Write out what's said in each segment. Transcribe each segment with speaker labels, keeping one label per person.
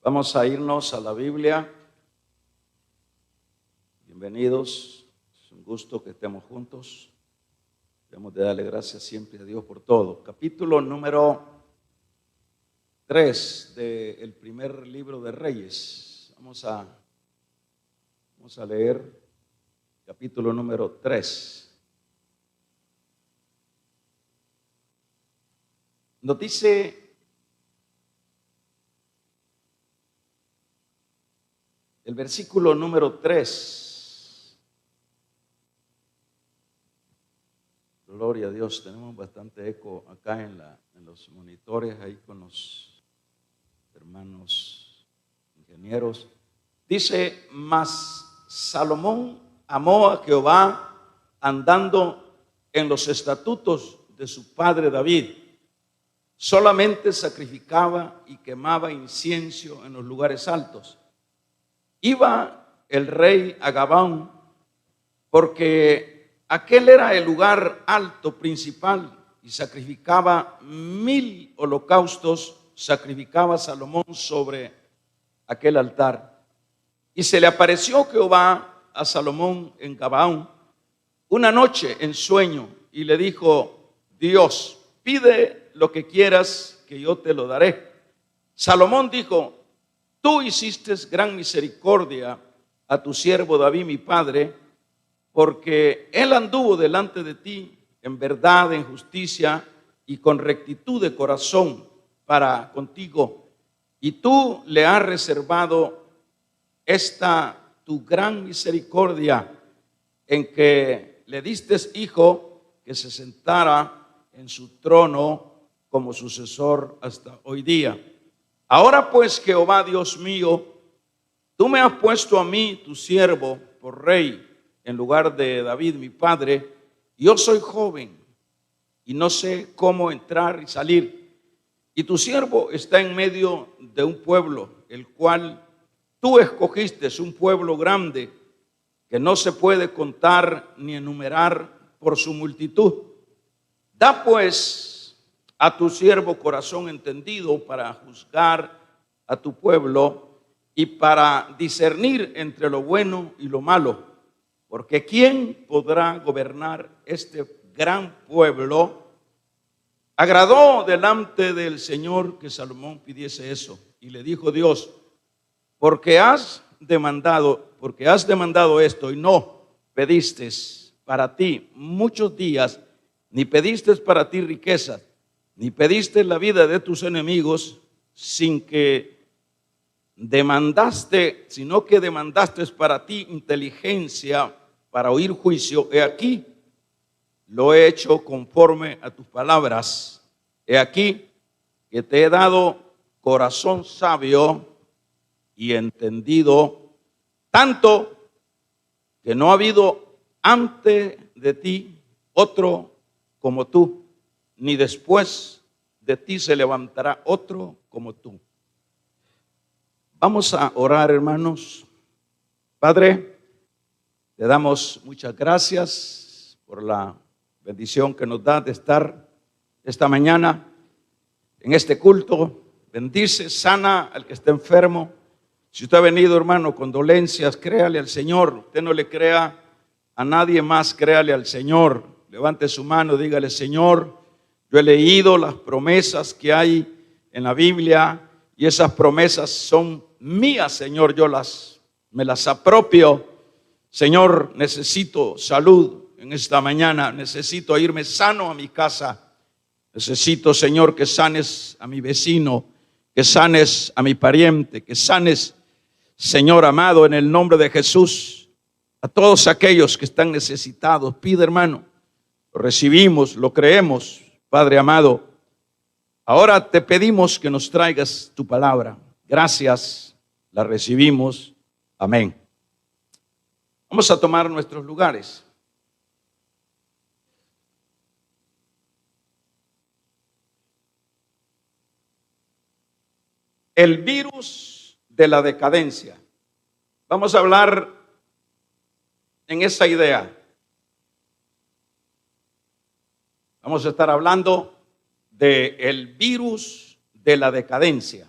Speaker 1: Vamos a irnos a la Biblia. Bienvenidos. Es un gusto que estemos juntos. Debemos de darle gracias siempre a Dios por todo. Capítulo número 3 del primer libro de Reyes. Vamos a leer capítulo número 3. Nos dice el versículo número 3. Gloria a Dios, tenemos bastante eco acá en los monitores, ahí con los hermanos ingenieros. Dice: mas Salomón amó a Jehová andando en los estatutos de su padre David. Solamente sacrificaba y quemaba incienso en los lugares altos. Iba el rey a Gabaón, porque aquel era el lugar alto principal, y sacrificaba 1000 holocaustos, sacrificaba Salomón sobre aquel altar. Y se le apareció Jehová a Salomón en Gabaón una noche en sueño, y le dijo Dios: pide lo que quieras, que yo te lo daré. Salomón dijo: tú hiciste gran misericordia a tu siervo David mi padre, porque él anduvo delante de ti en verdad, en justicia y con rectitud de corazón para contigo, y tú le has reservado esta tu gran misericordia, en que le diste hijo que se sentara en su trono como sucesor hasta hoy día. Ahora pues, Jehová Dios mío, tú me has puesto a mí, tu siervo, por rey en lugar de David mi padre. Yo soy joven y no sé cómo entrar y salir, y tu siervo está en medio de un pueblo, el cual tú escogiste, es un pueblo grande que no se puede contar ni enumerar por su multitud. Da pues a tu siervo corazón entendido para juzgar a tu pueblo y para discernir entre lo bueno y lo malo, porque ¿quién podrá gobernar este gran pueblo? Agradó delante del Señor que Salomón pidiese eso, y le dijo Dios: porque has demandado esto, y no pediste para ti muchos días, ni pediste para ti riquezas, ni pediste la vida de tus enemigos, sino que demandaste para ti inteligencia para oír juicio. He aquí, lo he hecho conforme a tus palabras. He aquí que te he dado corazón sabio y entendido, tanto que no ha habido antes de ti otro como tú, ni después de ti se levantará otro como tú. Vamos a orar, hermanos. Padre, te damos muchas gracias por la bendición que nos da de estar esta mañana en este culto. Bendice, sana al que está enfermo. Si usted ha venido, hermano, con dolencias, créale al Señor. Usted no le crea a nadie más, créale al Señor. Levante su mano, dígale: Señor, yo he leído las promesas que hay en la Biblia, y esas promesas son mías, Señor. Me las apropio. Señor, necesito salud en esta mañana. Necesito irme sano a mi casa. Necesito, Señor, que sanes a mi vecino, que sanes a mi pariente, que sanes, Señor amado, en el nombre de Jesús, a todos aquellos que están necesitados. Pide, hermano, lo recibimos, lo creemos, Padre amado. Ahora te pedimos que nos traigas tu palabra. Gracias, la recibimos. Amén. Vamos a tomar nuestros lugares. El virus de la decadencia. Vamos a hablar en esa idea. Vamos a estar hablando del virus de la decadencia.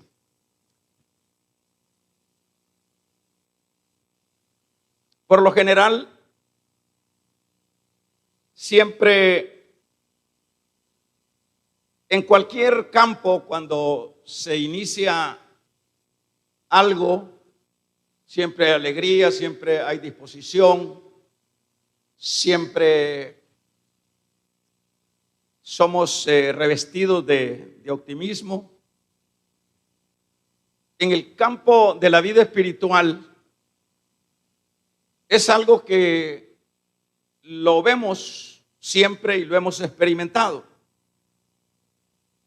Speaker 1: Por lo general, siempre en cualquier campo, cuando se inicia algo, siempre hay alegría, siempre hay disposición, siempre somos revestidos de optimismo. En el campo de la vida espiritual es algo que lo vemos siempre y lo hemos experimentado.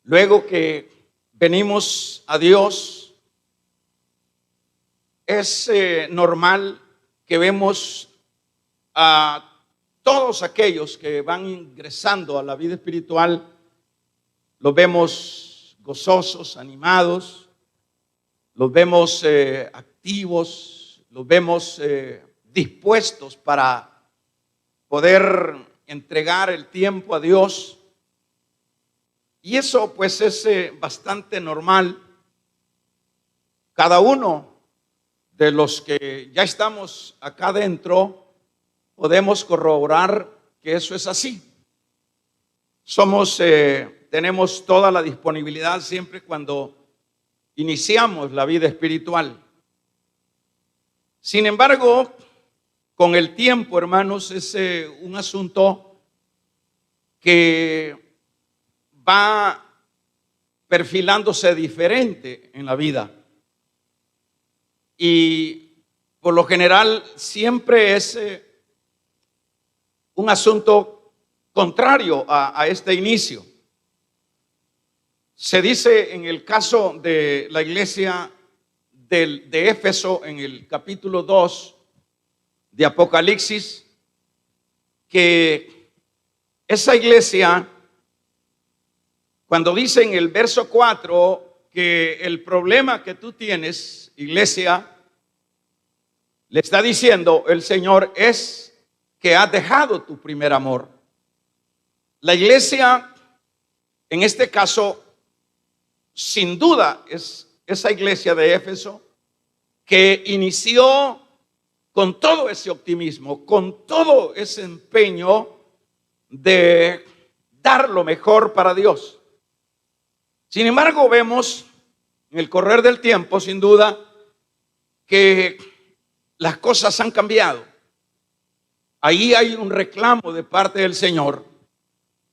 Speaker 1: Luego que venimos a Dios, es normal que vemos a todos aquellos que van ingresando a la vida espiritual, los vemos gozosos, animados, los vemos activos, los vemos dispuestos para poder entregar el tiempo a Dios. Y eso pues es bastante normal. Cada uno de los que ya estamos acá adentro podemos corroborar que eso es así. Tenemos toda la disponibilidad siempre cuando iniciamos la vida espiritual. Sin embargo, con el tiempo, hermanos, es un asunto que va perfilándose diferente en la vida. Y por lo general siempre es un asunto contrario a este inicio. Se dice en el caso de la iglesia de Éfeso, en el capítulo 2 de Apocalipsis, que esa iglesia, cuando dice en el verso 4 que el problema que tú tienes, iglesia, le está diciendo el Señor, es que has dejado tu primer amor. La iglesia, en este caso, sin duda es esa iglesia de Éfeso que inició con todo ese optimismo, con todo ese empeño de dar lo mejor para Dios. Sin embargo, vemos en el correr del tiempo, sin duda, que las cosas han cambiado. Ahí hay un reclamo de parte del Señor.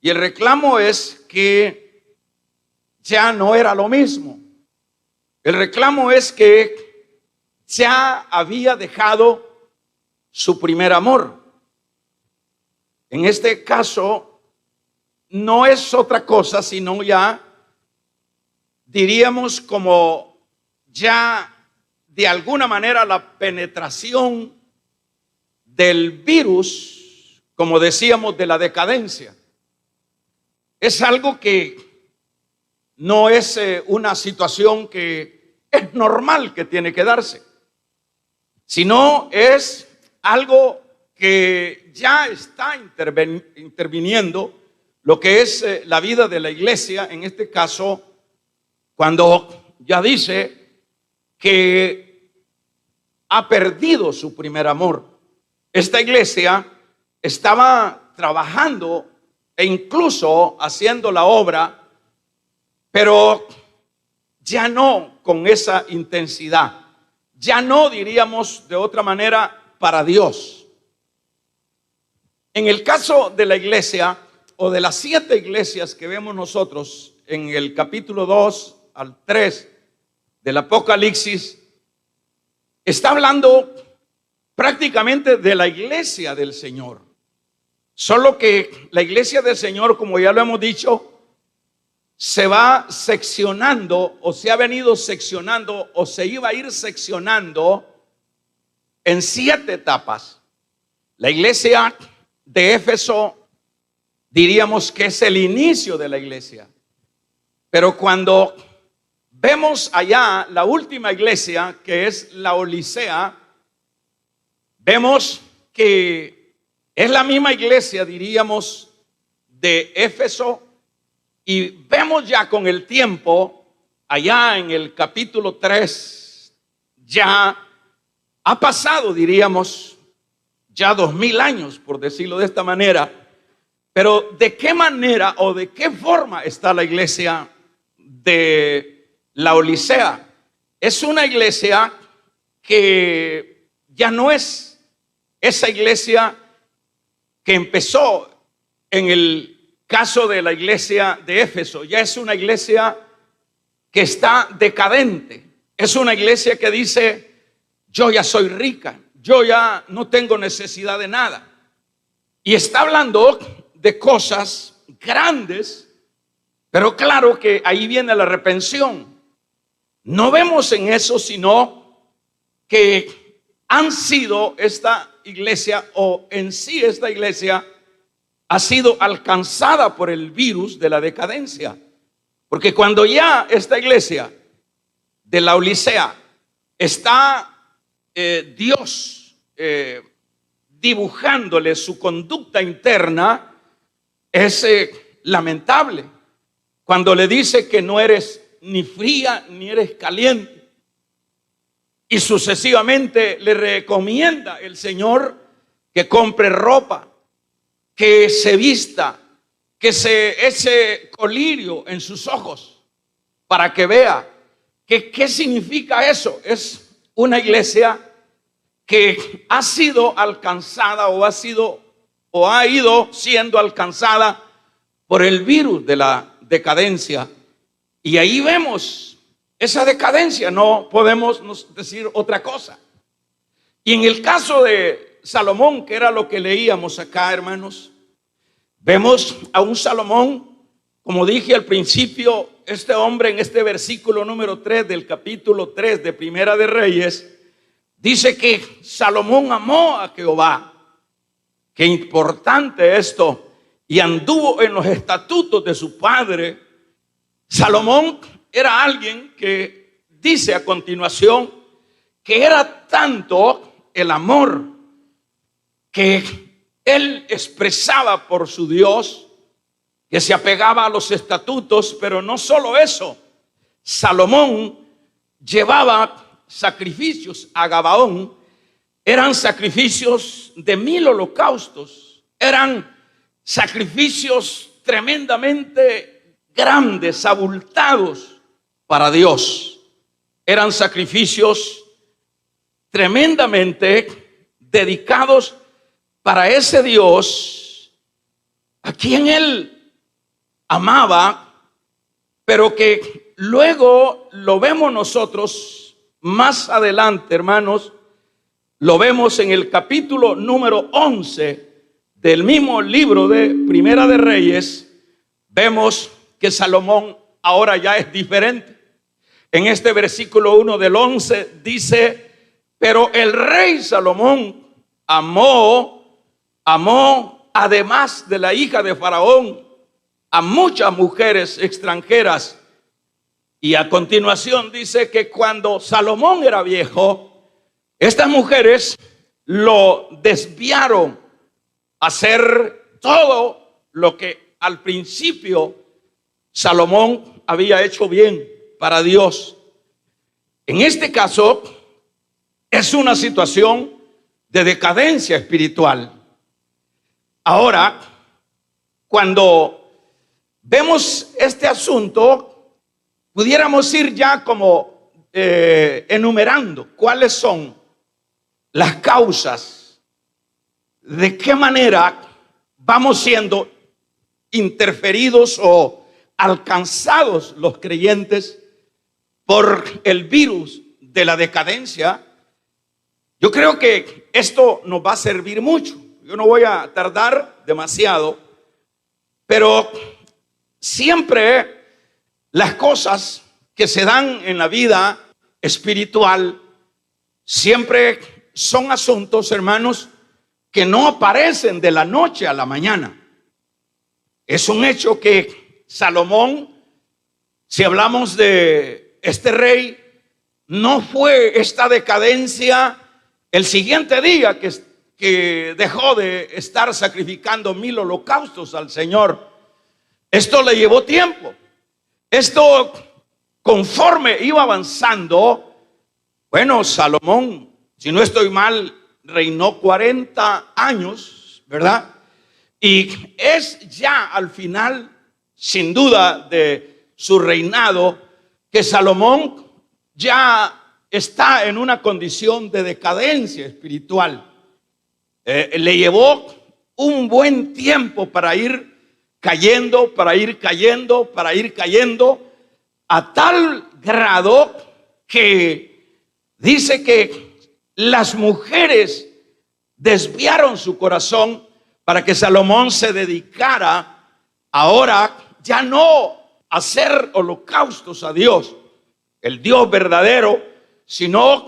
Speaker 1: Y el reclamo es que ya no era lo mismo. El reclamo es que ya había dejado su primer amor. En este caso, no es otra cosa, sino ya, diríamos, como ya de alguna manera la penetración del virus, como decíamos, de la decadencia. Es algo que no es una situación que es normal que tiene que darse, sino es algo que ya está interviniendo lo que es la vida de la iglesia, en este caso, cuando ya dice que ha perdido su primer amor. Esta iglesia estaba trabajando e incluso haciendo la obra, pero ya no con esa intensidad, ya no, diríamos de otra manera, para Dios. En el caso de la iglesia o de las 7 iglesias que vemos nosotros en el capítulo 2 al 3 del Apocalipsis, está hablando prácticamente de la iglesia del Señor. Solo que la iglesia del Señor, como ya lo hemos dicho, se va seccionando o se ha venido seccionando o se iba a ir seccionando en 7 etapas. La iglesia de Éfeso diríamos que es el inicio de la iglesia. Pero cuando vemos allá la última iglesia, que es la Odisea, vemos que es la misma iglesia, diríamos, de Éfeso, y vemos ya con el tiempo, allá en el capítulo 3, ya ha pasado, diríamos, ya 2000 años, por decirlo de esta manera. Pero ¿de qué manera o de qué forma está la iglesia de Laodicea? Es una iglesia que ya no es esa iglesia que empezó en el caso de la iglesia de Éfeso. Ya es una iglesia que está decadente. Es una iglesia que dice: yo ya soy rica, yo ya no tengo necesidad de nada. Y está hablando de cosas grandes, pero claro que ahí viene la reprensión. No vemos en eso sino que han sido esta iglesia, o en sí esta iglesia ha sido alcanzada por el virus de la decadencia. Porque cuando ya esta iglesia de Laodicea está Dios dibujándole su conducta interna, es lamentable cuando le dice que no eres ni fría ni eres caliente, y sucesivamente le recomienda el Señor que compre ropa, que se vista, que se eche colirio en sus ojos para que vea qué significa eso. Es una iglesia que ha sido alcanzada o ha ido siendo alcanzada por el virus de la decadencia. Y ahí vemos esa decadencia, no podemos decir otra cosa. Y en el caso de Salomón, que era lo que leíamos acá, hermanos, vemos a un Salomón, como dije al principio, este hombre en este versículo número 3 del capítulo 3 de Primera de Reyes, dice que Salomón amó a Jehová. Qué importante esto. Y anduvo en los estatutos de su padre. Salomón era alguien que dice a continuación que era tanto el amor que él expresaba por su Dios, que se apegaba a los estatutos. Pero no solo eso, Salomón llevaba sacrificios a Gabaón. Eran sacrificios de 1000 holocaustos, eran sacrificios tremendamente grandes, abultados para Dios. Eran sacrificios tremendamente dedicados para ese Dios a quien él amaba, pero que luego lo vemos nosotros más adelante, hermanos. Lo vemos en el capítulo número 11 del mismo libro de Primera de Reyes. Vemos que Salomón ahora ya es diferente. En este versículo 1 del 11 dice: pero el rey Salomón amó, además de la hija de Faraón, a muchas mujeres extranjeras. Y a continuación dice que cuando Salomón era viejo, estas mujeres lo desviaron a hacer todo lo que al principio Salomón había hecho bien para Dios. En este caso es una situación de decadencia espiritual. Ahora, cuando vemos este asunto, pudiéramos ir ya como enumerando cuáles son las causas, de qué manera vamos siendo interferidos o alcanzados los creyentes por el virus de la decadencia. Yo creo que esto nos va a servir mucho. Yo no voy a tardar demasiado, pero siempre las cosas que se dan en la vida espiritual siempre son asuntos, hermanos, que no aparecen de la noche a la mañana. Es un hecho que Salomón, si hablamos de este rey, no fue esta decadencia el siguiente día que dejó de estar sacrificando 1000 holocaustos al Señor. Esto le llevó tiempo. Esto, conforme iba avanzando, bueno, Salomón, si no estoy mal reinó 40 años, ¿verdad? Y es ya al final, sin duda, de su reinado, que Salomón ya está en una condición de decadencia espiritual. Le llevó un buen tiempo para ir cayendo, a tal grado que dice que las mujeres desviaron su corazón para que Salomón se dedicara ahora ya no a hacer holocaustos a Dios, el Dios verdadero, sino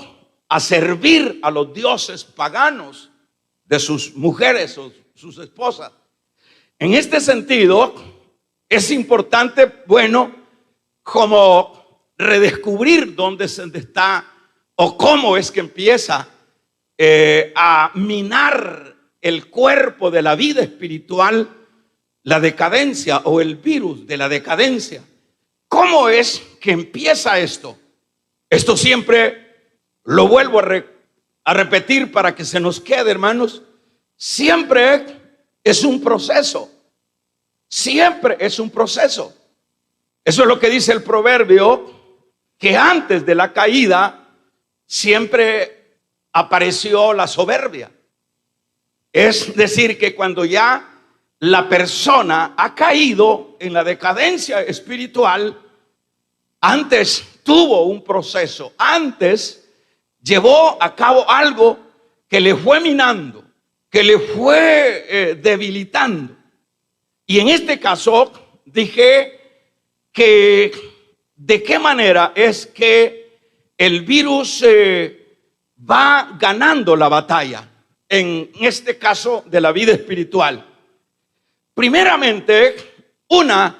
Speaker 1: a servir a los dioses paganos de sus mujeres o sus esposas. En este sentido, es importante, como redescubrir dónde está o cómo es que empieza a minar el cuerpo de la vida espiritual, la decadencia o el virus de la decadencia. ¿Cómo es que empieza esto? Esto siempre lo vuelvo a repetir para que se nos quede, hermanos. Siempre es un proceso. Siempre es un proceso. Eso es lo que dice el proverbio, que antes de la caída siempre apareció la soberbia. Es decir, que cuando ya la persona ha caído en la decadencia espiritual, antes tuvo un proceso, antes llevó a cabo algo que le fue minando, que le fue debilitando. Y en este caso dije que de qué manera es que el virus va ganando la batalla, en este caso de la vida espiritual. Primeramente, una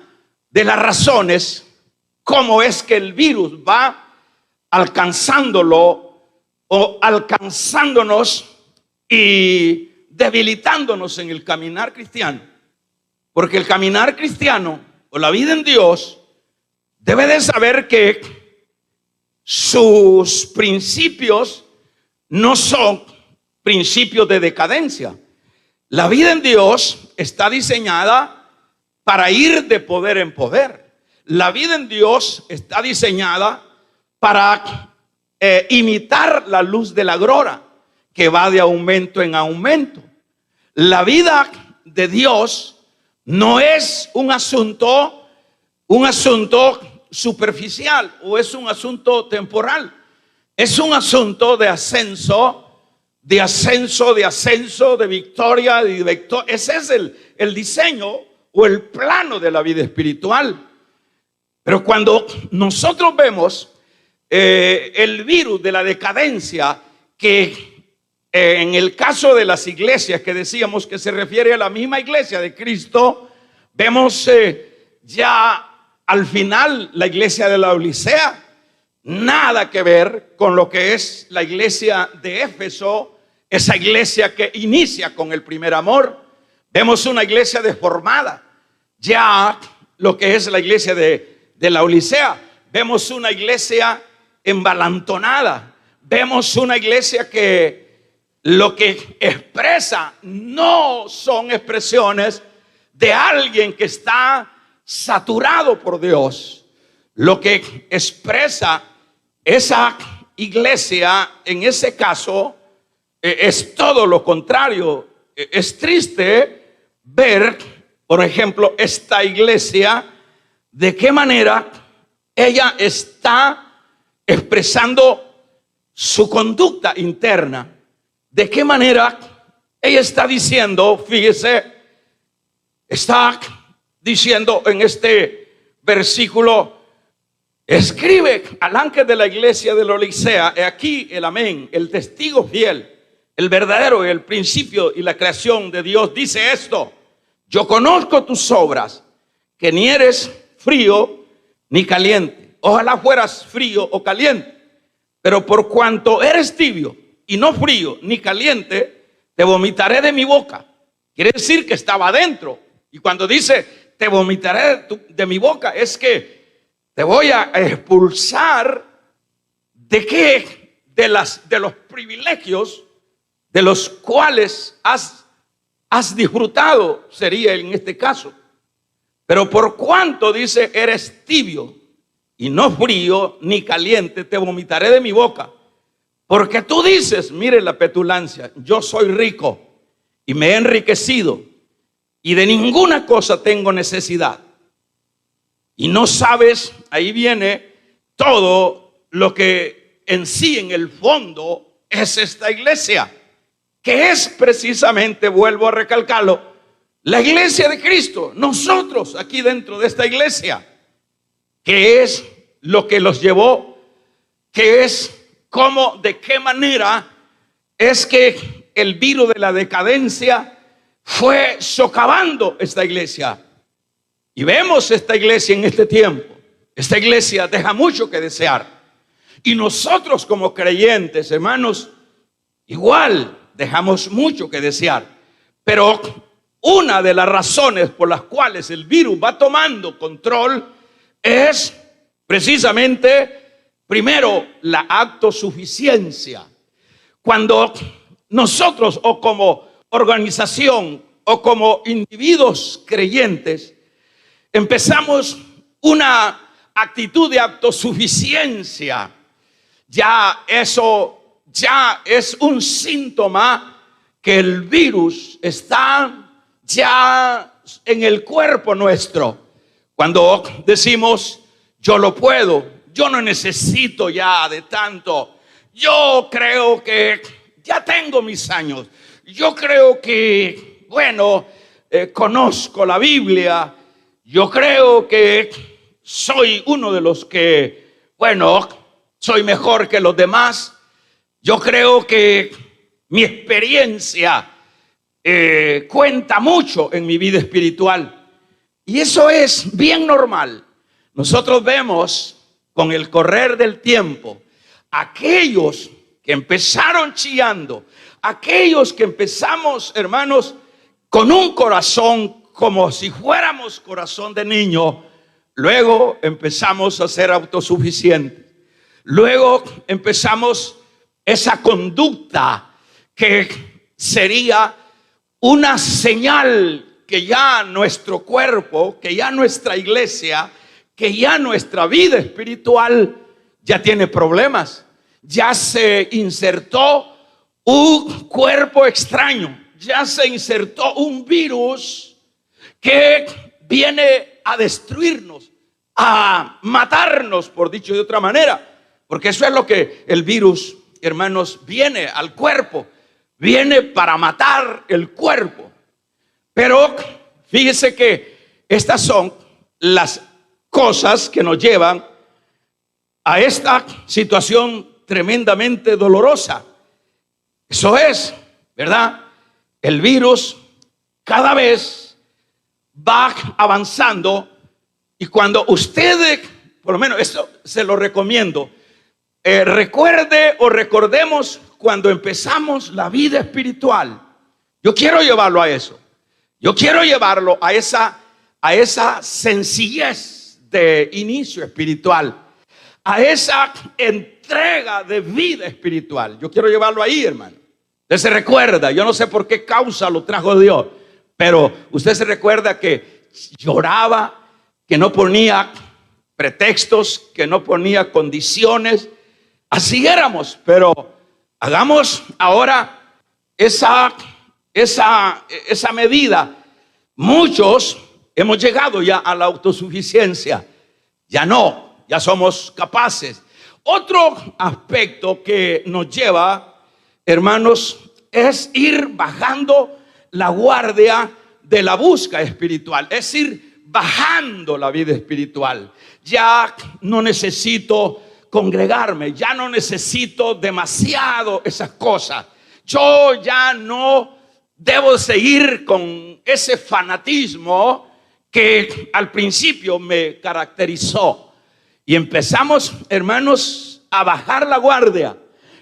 Speaker 1: de las razones cómo es que el virus va alcanzándolo o alcanzándonos y debilitándonos en el caminar cristiano. Porque el caminar cristiano o la vida en Dios debe de saber que sus principios no son principios de decadencia. La vida en Dios está diseñada para ir de poder en poder. La vida en Dios está diseñada para imitar la luz de la aurora, que va de aumento en aumento. La vida de Dios no es un asunto superficial o es un asunto temporal. Es un asunto de ascenso, de victoria, de victoria. Ese es el diseño o el plano de la vida espiritual. Pero cuando nosotros vemos el virus de la decadencia, que en el caso de las iglesias que decíamos que se refiere a la misma iglesia de Cristo, vemos ya al final la iglesia de la Odisea, nada que ver con lo que es la iglesia de Éfeso, esa iglesia que inicia con el primer amor. Vemos una iglesia deformada, ya lo que es la iglesia de la Odisea. Vemos una iglesia embalantonada, vemos una iglesia que lo que expresa no son expresiones de alguien que está saturado por Dios. Lo que expresa esa iglesia en ese caso es todo lo contrario. Es triste ver, por ejemplo, esta iglesia, de qué manera ella está expresando su conducta interna. De qué manera ella está diciendo, fíjese, está diciendo en este versículo: escribe al ángel de la iglesia de la Odisea, he aquí el amén, el testigo fiel, el verdadero, el principio y la creación de Dios, dice esto: yo conozco tus obras, que ni eres frío ni caliente. Ojalá fueras frío o caliente, pero por cuanto eres tibio y no frío ni caliente, te vomitaré de mi boca. Quiere decir que estaba adentro. Y cuando dice te vomitaré de mi boca, es que te voy a expulsar de qué, de los privilegios de los cuales has disfrutado, sería en este caso. Pero por cuanto, dice, eres tibio y no frío ni caliente, te vomitaré de mi boca. Porque tú dices, mire la petulancia, yo soy rico y me he enriquecido y de ninguna cosa tengo necesidad. Y no sabes, ahí viene todo lo que en sí, en el fondo, es esta iglesia, que es precisamente, vuelvo a recalcarlo, la iglesia de Cristo. Nosotros aquí dentro de esta iglesia, que es lo que los llevó, que es cómo, de qué manera es que el virus de la decadencia fue socavando esta iglesia. Y vemos esta iglesia en este tiempo. Esta iglesia deja mucho que desear. Y nosotros como creyentes, hermanos, igual dejamos mucho que desear. Pero una de las razones por las cuales el virus va tomando control es precisamente, primero, la autosuficiencia. Cuando nosotros, o como organización o como individuos creyentes, empezamos una actitud de autosuficiencia, ya eso ya es un síntoma que el virus está ya en el cuerpo nuestro. Cuando decimos, yo lo puedo, yo no necesito ya de tanto, yo creo que ya tengo mis años, yo creo que, bueno, conozco la Biblia, yo creo que soy uno de los que, bueno, soy mejor que los demás, yo creo que mi experiencia cuenta mucho en mi vida espiritual. Y eso es bien normal. Nosotros vemos con el correr del tiempo, aquellos que empezaron chillando, aquellos que empezamos, hermanos, con un corazón como si fuéramos corazón de niño, luego empezamos a ser autosuficientes. Luego empezamos esa conducta que sería una señal que ya nuestro cuerpo, que ya nuestra iglesia, que ya nuestra vida espiritual ya tiene problemas. Ya se insertó un cuerpo extraño, ya se insertó un virus que viene a destruirnos, a matarnos, por dicho de otra manera, porque eso es lo que el virus, hermanos, viene al cuerpo, viene para matar el cuerpo. Pero fíjese que estas son las cosas que nos llevan a esta situación tremendamente dolorosa. Eso es, ¿verdad? El virus cada vez va avanzando, y cuando usted, por lo menos esto se lo recomiendo, recuerde o recordemos cuando empezamos la vida espiritual. Yo quiero llevarlo a eso. Yo quiero llevarlo a esa sencillez de inicio espiritual, a esa entrega de vida espiritual. Yo quiero llevarlo ahí, hermano. Usted se recuerda, yo no sé por qué causa lo trajo Dios, pero usted se recuerda que lloraba, que no ponía pretextos, que no ponía condiciones. Así éramos, pero hagamos ahora esa medida. Muchos hemos llegado ya a la autosuficiencia. Ya no, ya somos capaces. Otro aspecto que nos lleva, hermanos, es ir bajando la guardia de la búsqueda espiritual. Es ir bajando la vida espiritual. Ya no necesito congregarme, ya no necesito demasiado esas cosas. Yo ya no debo seguir con ese fanatismo que al principio me caracterizó. Y empezamos, hermanos, a bajar la guardia.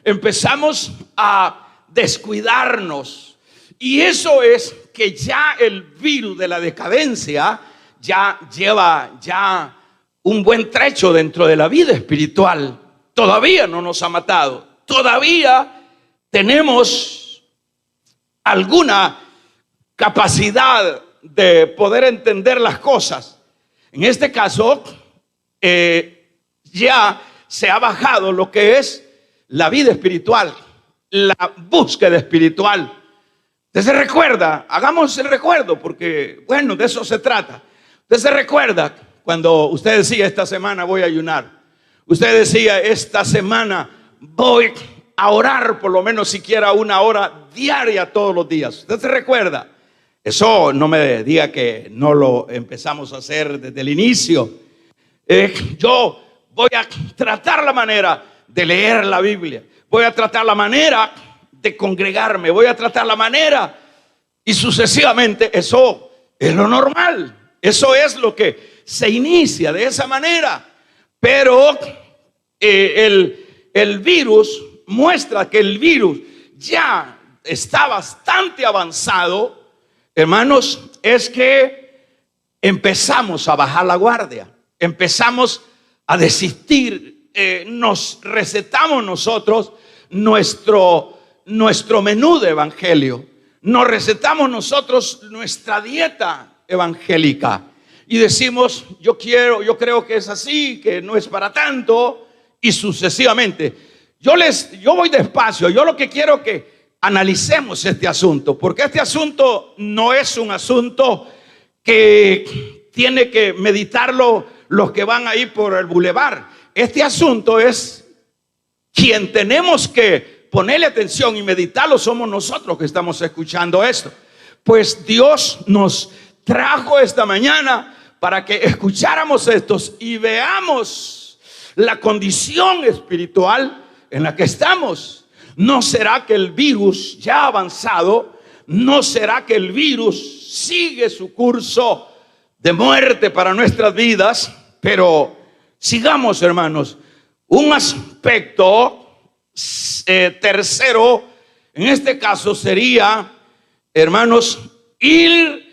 Speaker 1: Empezamos a descuidarnos. Y eso es que ya el virus de la decadencia ya lleva ya un buen trecho dentro de la vida espiritual. Todavía no nos ha matado. Todavía tenemos alguna capacidad de poder entender las cosas. En este caso, ya se ha bajado lo que es la vida espiritual, la búsqueda espiritual. Usted se recuerda, hagamos el recuerdo, porque bueno, de eso se trata. Usted se recuerda cuando usted decía: esta semana voy a ayunar. Usted decía: esta semana voy a orar por lo menos siquiera 1 hora diaria todos los días. Usted se recuerda. Eso no me diga que no lo empezamos a hacer desde el inicio. Yo voy a tratar la manera de leer la Biblia. Voy a tratar la manera de congregarme. Voy a tratar la manera, y sucesivamente. Eso es lo normal. Eso es lo que se inicia de esa manera. Pero el virus muestra que el virus ya está bastante avanzado. Hermanos, es que empezamos a bajar la guardia, empezamos a desistir, nos recetamos nosotros nuestro menú de evangelio, nos recetamos nosotros nuestra dieta evangélica y decimos: yo creo que es así, que no es para tanto, y sucesivamente. Yo voy despacio. Yo lo que quiero que analicemos este asunto, porque este asunto no es un asunto que tiene que meditarlo los que van ahí por el bulevar. Este asunto es quien tenemos que ponerle atención y meditarlo, somos nosotros que estamos escuchando esto. Pues Dios nos trajo esta mañana para que escucháramos estos y veamos la condición espiritual en la que estamos. ¿No será que el virus ya ha avanzado? ¿No será que el virus sigue su curso de muerte para nuestras vidas? Pero sigamos, hermanos. Un aspecto tercero, en este caso sería, hermanos, ir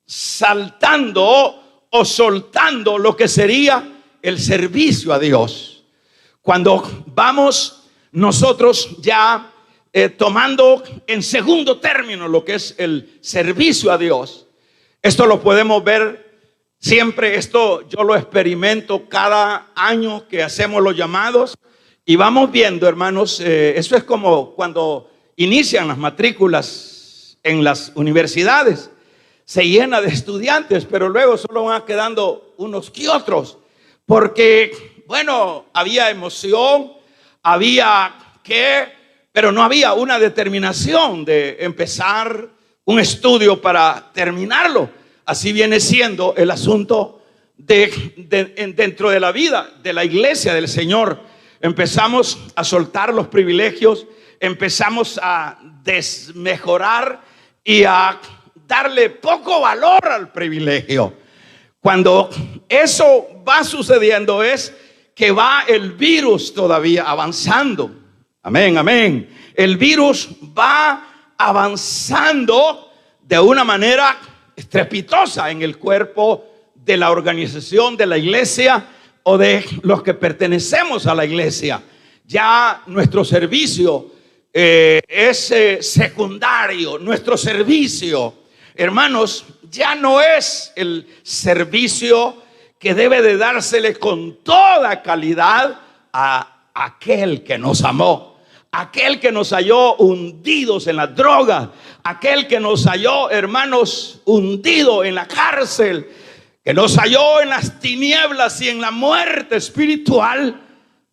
Speaker 1: saltando o soltando lo que sería el servicio a Dios. Cuando vamos nosotros ya tomando en segundo término lo que es el servicio a Dios. Esto lo podemos ver siempre. Esto yo lo experimento cada año que hacemos los llamados y vamos viendo, hermanos, eso es como cuando inician las matrículas en las universidades. Se llena de estudiantes, pero luego solo van quedando unos que otros, porque bueno, había emoción, pero no había una determinación de empezar un estudio para terminarlo. Así viene siendo el asunto dentro de la vida de la iglesia del Señor. Empezamos a soltar los privilegios, empezamos a desmejorar y a darle poco valor al privilegio. Cuando eso va sucediendo es que va el virus todavía avanzando. Amén, amén. El virus va avanzando de una manera estrepitosa en el cuerpo de la organización de la iglesia o de los que pertenecemos a la iglesia. Ya nuestro servicio es secundario. Nuestro servicio, hermanos, ya no es el servicio que debe de dársele con toda calidad a aquel que nos amó, aquel que nos halló hundidos en la droga, aquel que nos halló, hermanos, hundido en la cárcel, que nos halló en las tinieblas y en la muerte espiritual.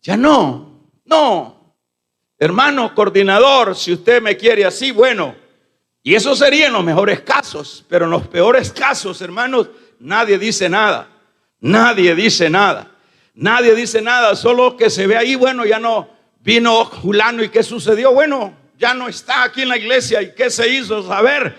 Speaker 1: Ya no. Hermano coordinador, si usted me quiere así, bueno, y eso sería en los mejores casos, pero en los peores casos, hermanos, nadie dice nada. Nadie dice nada. Nadie dice nada, solo que se ve ahí, bueno, ya no vino fulano y qué sucedió. Bueno, ya no está aquí en la iglesia y qué se hizo saber.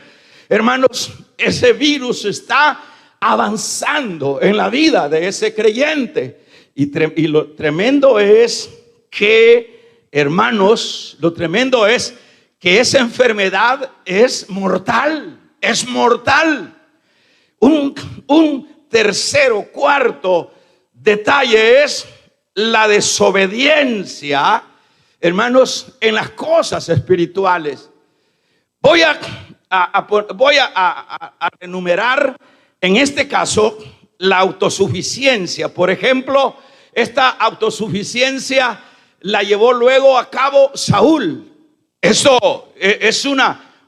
Speaker 1: Hermanos, ese virus está avanzando en la vida de ese creyente. Y lo tremendo es que, hermanos, lo tremendo es que esa enfermedad es mortal. Es mortal. Un tercero, cuarto detalle es la desobediencia, hermanos, en las cosas espirituales. Voy a enumerar en este caso la autosuficiencia. Por ejemplo, esta autosuficiencia la llevó luego a cabo Saúl. Eso es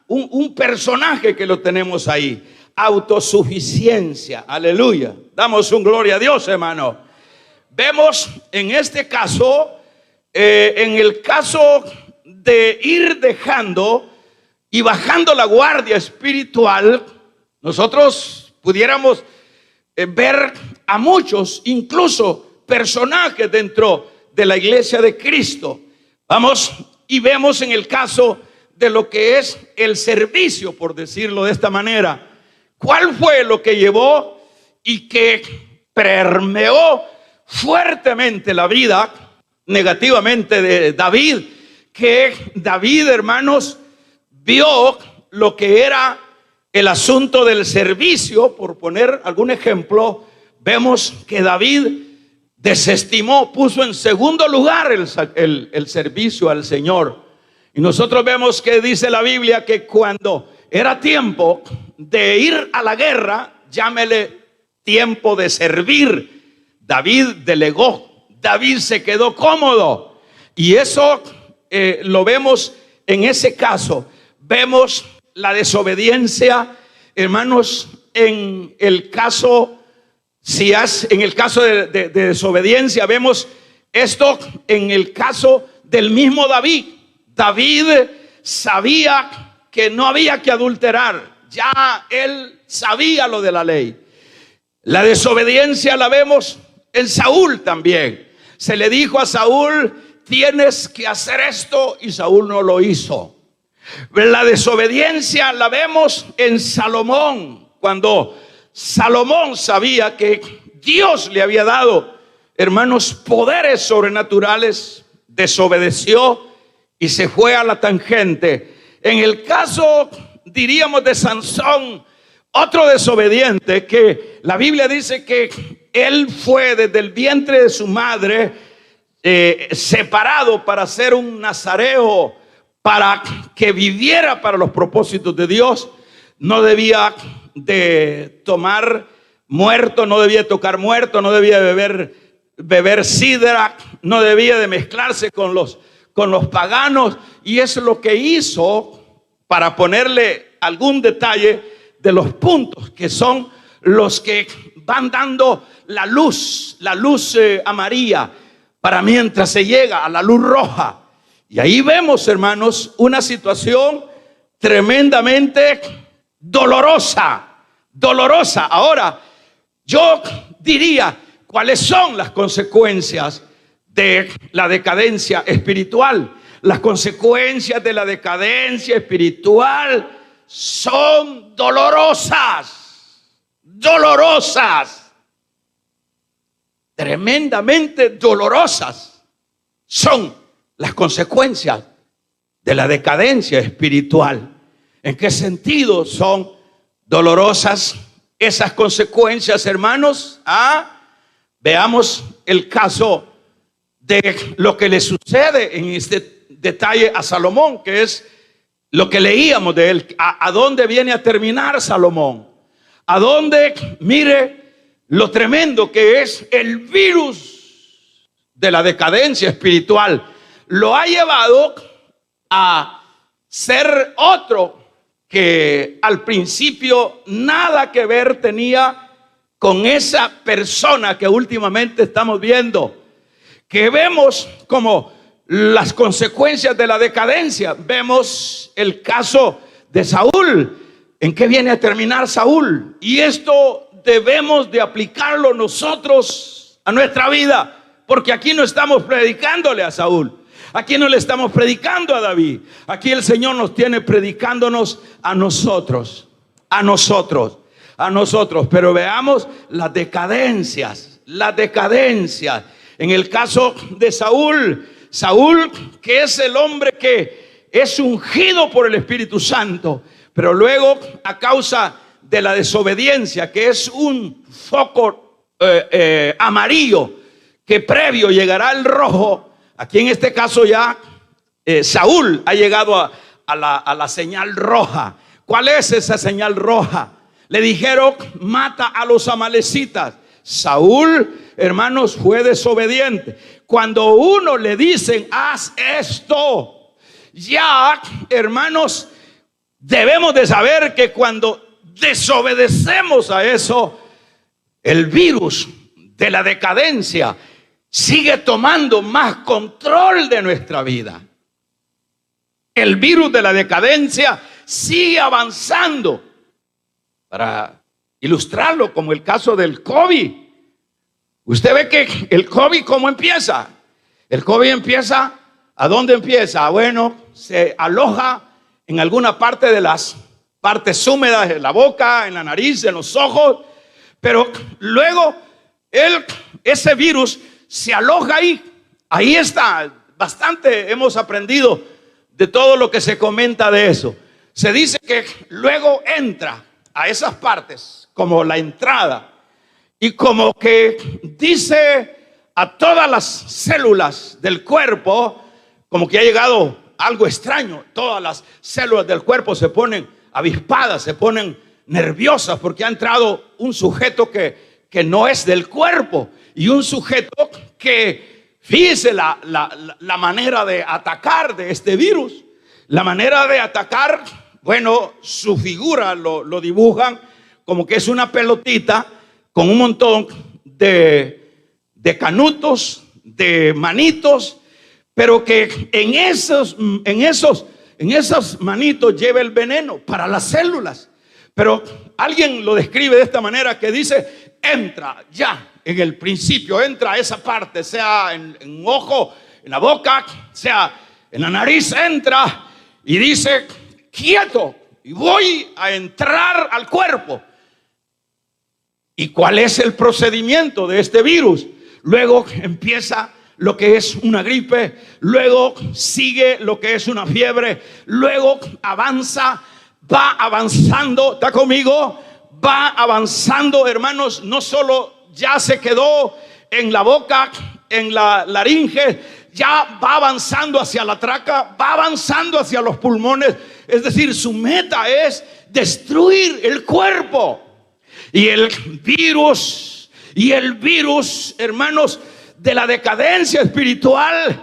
Speaker 1: un personaje que lo tenemos ahí. Autosuficiencia, aleluya. Damos un gloria a Dios, hermano. Vemos en este caso, en el caso de ir dejando y bajando la guardia espiritual, nosotros pudiéramos ver a muchos, incluso personajes dentro de la iglesia de Cristo. Vamos y vemos en el caso de lo que es el servicio, por decirlo de esta manera. ¿Cuál fue lo que llevó y que permeó fuertemente la vida negativamente de David? Que David, hermanos, vio lo que era el asunto del servicio. Por poner algún ejemplo, vemos que David desestimó, puso en segundo lugar el servicio al Señor. Y nosotros vemos que dice la Biblia que cuando era tiempo de ir a la guerra, llámele tiempo de servir, David delegó, David se quedó cómodo. Y eso lo vemos en ese caso. Vemos la desobediencia, hermanos, en el caso, en el caso de desobediencia, vemos esto en el caso del mismo David. David sabía que no había que adulterar, ya él sabía lo de la ley. La desobediencia la vemos en Saúl también. Se le dijo a Saúl, tienes que hacer esto, y Saúl no lo hizo. La desobediencia la vemos en Salomón, cuando Salomón sabía que Dios le había dado, hermanos, poderes sobrenaturales, desobedeció y se fue a la tangente. En el caso, diríamos, de Sansón, otro desobediente, que la Biblia dice que él fue desde el vientre de su madre separado para ser un nazareo, para que viviera para los propósitos de Dios. No debía de tomar muerto, no debía tocar muerto, no debía beber sidra, no debía de mezclarse con los paganos. Y es lo que hizo, para ponerle algún detalle de los puntos que son los que van dando la luz amarilla, para mientras se llega a la luz roja. Y ahí vemos, hermanos, una situación tremendamente dolorosa. Ahora, yo diría, ¿cuáles son las consecuencias de la decadencia espiritual? Las consecuencias de la decadencia espiritual son dolorosas, tremendamente dolorosas son las consecuencias de la decadencia espiritual. ¿En qué sentido son dolorosas esas consecuencias, hermanos? Veamos el caso de lo que le sucede en este detalle a Salomón, que es lo que leíamos de él. ¿A dónde viene a terminar Salomón? ¿A dónde? Mire lo tremendo que es el virus de la decadencia espiritual. Lo ha llevado a ser otro que al principio nada que ver tenía con esa persona que últimamente estamos viendo, que vemos como las consecuencias de la decadencia. Vemos el caso de Saúl. ¿En qué viene a terminar Saúl? Y esto debemos de aplicarlo nosotros a nuestra vida, porque aquí no estamos predicándole a Saúl, aquí no le estamos predicando a David, aquí el Señor nos tiene predicándonos a nosotros. Pero veamos las decadencias. En el caso de Saúl, que es el hombre que es ungido por el Espíritu Santo, pero luego, a causa de la desobediencia, que es un foco amarillo, que previo llegará el rojo. Aquí en este caso ya Saúl ha llegado a la señal roja. ¿Cuál es esa señal roja? Le dijeron: mata a los amalecitas. Saúl, hermanos, fue desobediente. Cuando uno le dicen: haz esto, ya, hermanos, debemos de saber que cuando desobedecemos a eso, el virus de la decadencia sigue tomando más control de nuestra vida. El virus de la decadencia sigue avanzando. Para ilustrarlo, como el caso del COVID, usted ve que el COVID, ¿cómo empieza? El COVID empieza, ¿a dónde empieza? Bueno, se aloja en alguna parte de las partes húmedas, en la boca, en la nariz, en los ojos, pero luego ese virus se aloja ahí. Ahí está. Bastante hemos aprendido de todo lo que se comenta de eso. Se dice que luego entra a esas partes como la entrada, y como que dice a todas las células del cuerpo, como que ha llegado algo extraño. Todas las células del cuerpo se ponen avispadas, se ponen nerviosas, porque ha entrado un sujeto que no es del cuerpo, y un sujeto que, fíjese la manera de atacar de este virus. La manera de atacar, bueno, su figura lo dibujan como que es una pelotita con un montón de canutos, de manitos, pero que en esos manitos lleva el veneno para las células. Pero alguien lo describe de esta manera, que dice: entra ya en el principio, entra a esa parte, sea en un ojo, en la boca, sea en la nariz, entra y dice: quieto, y voy a entrar al cuerpo. ¿Y cuál es el procedimiento de este virus? Luego empieza lo que es una gripe, luego sigue lo que es una fiebre, luego avanza, va avanzando. ¿Está conmigo? Va avanzando, hermanos. No solo ya se quedó en la boca, en la laringe, ya va avanzando hacia la tráquea, va avanzando hacia los pulmones. Es decir, su meta es destruir el cuerpo. Y el virus, hermanos, de la decadencia espiritual,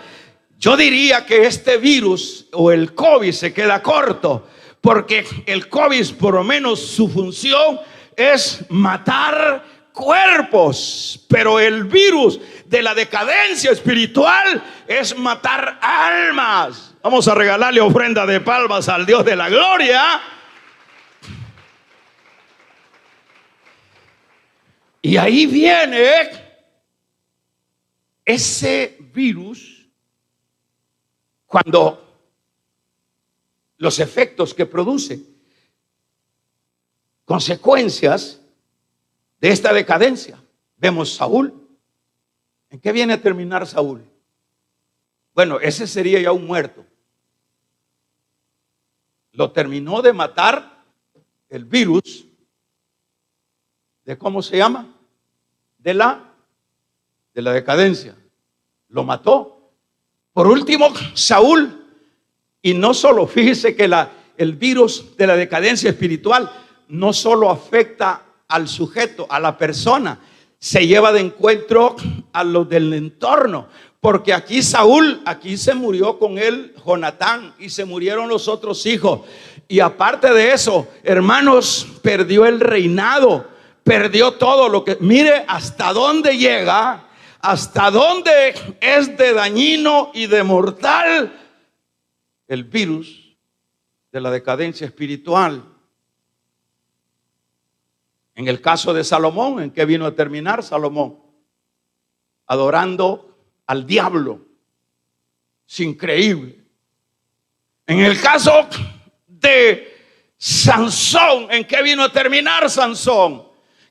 Speaker 1: yo diría que este virus o el COVID se queda corto, porque el COVID, por lo menos, su función es matar cuerpos, pero el virus de la decadencia espiritual es matar almas. Vamos a regalarle ofrenda de palmas al Dios de la gloria. Y ahí viene ese virus, cuando los efectos que produce, consecuencias de esta decadencia. Vemos Saúl. ¿En qué viene a terminar Saúl? Bueno, ese sería ya un muerto. Lo terminó de matar el virus de, ¿cómo se llama? De la decadencia. Lo mató. Por último, Saúl. Y no solo, fíjese que el virus de la decadencia espiritual no solo afecta al sujeto, a la persona, se lleva de encuentro a los del entorno. Porque aquí Saúl, aquí se murió con él Jonatán, y se murieron los otros hijos. Y aparte de eso, hermanos, perdió el reinado, perdió todo lo que, mire hasta dónde llega, hasta dónde es de dañino y de mortal el virus de la decadencia espiritual. En el caso de Salomón, ¿en qué vino a terminar Salomón? Adorando al diablo. Es increíble. En el caso de Sansón, ¿en qué vino a terminar Sansón?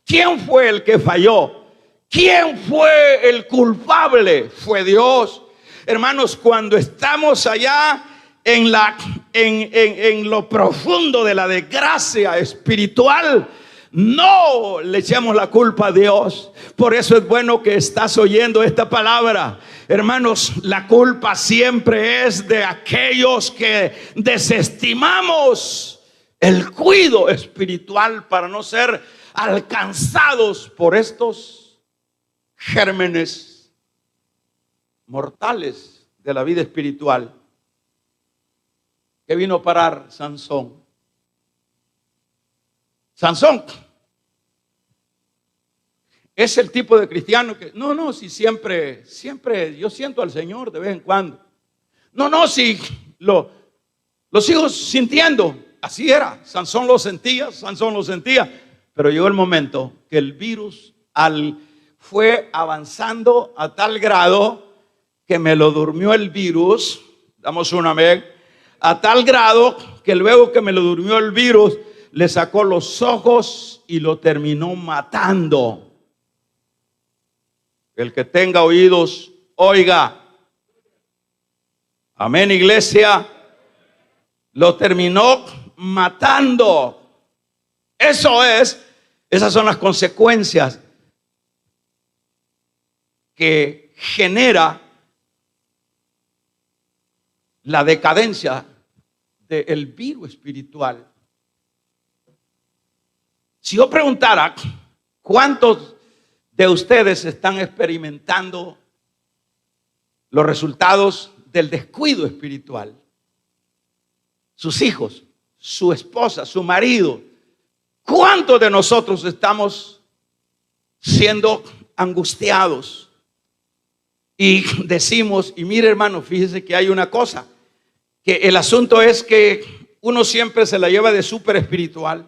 Speaker 1: ¿Quién fue el que falló? ¿Quién fue el culpable? Fue Dios. Hermanos, cuando estamos allá en lo profundo de la desgracia espiritual, no le echemos la culpa a Dios. Por eso es bueno que estás oyendo esta palabra. hermanos, la culpa siempre es de aquellos que desestimamos el cuidado espiritual para no ser alcanzados por estos gérmenes mortales de la vida espiritual. ¿Qué vino a parar Sansón? Sansón es el tipo de cristiano que, si siempre yo siento al Señor de vez en cuando. Si lo sigo sintiendo. Así era, Sansón lo sentía, pero llegó el momento que el virus fue avanzando a tal grado que me lo durmió el virus, damos un amén, a tal grado que luego que me lo durmió el virus, le sacó los ojos y lo terminó matando. El que tenga oídos, oiga. Amén, iglesia. Lo terminó matando. Esas son las consecuencias que genera la decadencia del virus espiritual. Si yo preguntara, ¿cuántos de ustedes están experimentando los resultados del descuido espiritual? Sus hijos, su esposa, su marido. ¿Cuántos de nosotros estamos siendo angustiados? Y decimos, y mire hermano, fíjese que hay una cosa, que el asunto es que uno siempre se la lleva de súper espiritual.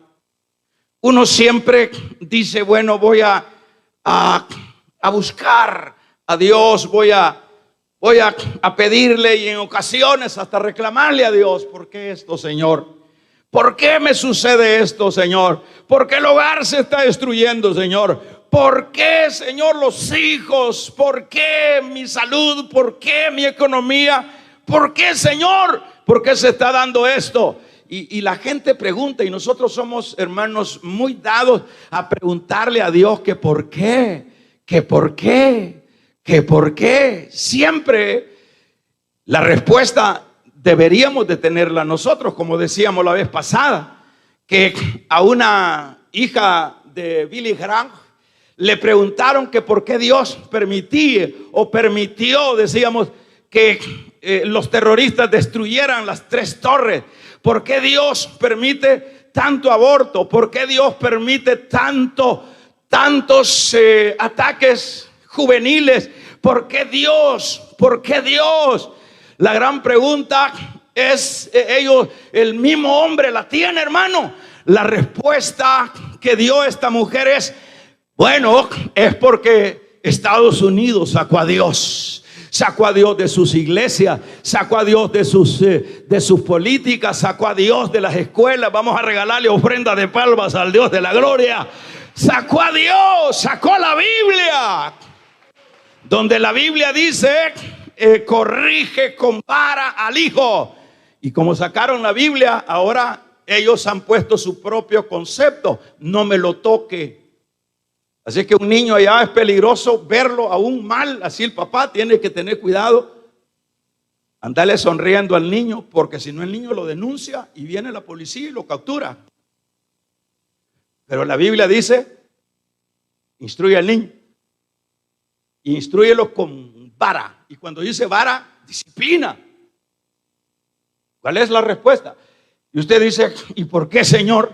Speaker 1: Uno siempre dice, bueno, voy a buscar a Dios, voy a pedirle y en ocasiones hasta reclamarle a Dios. ¿Por qué esto, Señor? ¿Por qué me sucede esto, Señor? ¿Por qué el hogar se está destruyendo, Señor? ¿Por qué, Señor, los hijos? ¿Por qué mi salud? ¿Por qué mi economía? ¿Por qué, Señor? ¿Por qué se está dando esto? Y la gente pregunta, y nosotros somos, hermanos, muy dados a preguntarle a Dios que por qué, que por qué, que por qué. Siempre la respuesta deberíamos de tenerla nosotros, como decíamos la vez pasada, que a una hija de Billy Graham le preguntaron que por qué Dios permitió, decíamos, que los terroristas destruyeran las 3 torres. ¿Por qué Dios permite tanto aborto? ¿Por qué Dios permite tantos ataques juveniles? ¿Por qué Dios? ¿Por qué Dios? La gran pregunta es, el mismo hombre la tiene, hermano. La respuesta que dio esta mujer es, bueno, es porque Estados Unidos sacó a Dios. Sacó a Dios de sus iglesias, sacó a Dios de sus políticas, sacó a Dios de las escuelas. Vamos a regalarle ofrenda de palmas al Dios de la gloria. Sacó a Dios, sacó la Biblia, donde la Biblia dice, corrige, compara al hijo. Y como sacaron la Biblia, ahora ellos han puesto su propio concepto. No me lo toque. Así que un niño allá es peligroso verlo aún mal. Así el papá tiene que tener cuidado. Andarle sonriendo al niño, porque si no el niño lo denuncia y viene la policía y lo captura. Pero la Biblia dice, instruye al niño. Instrúyelo con vara. Y cuando dice vara, disciplina. ¿Cuál es la respuesta? Y usted dice, ¿y por qué, Señor?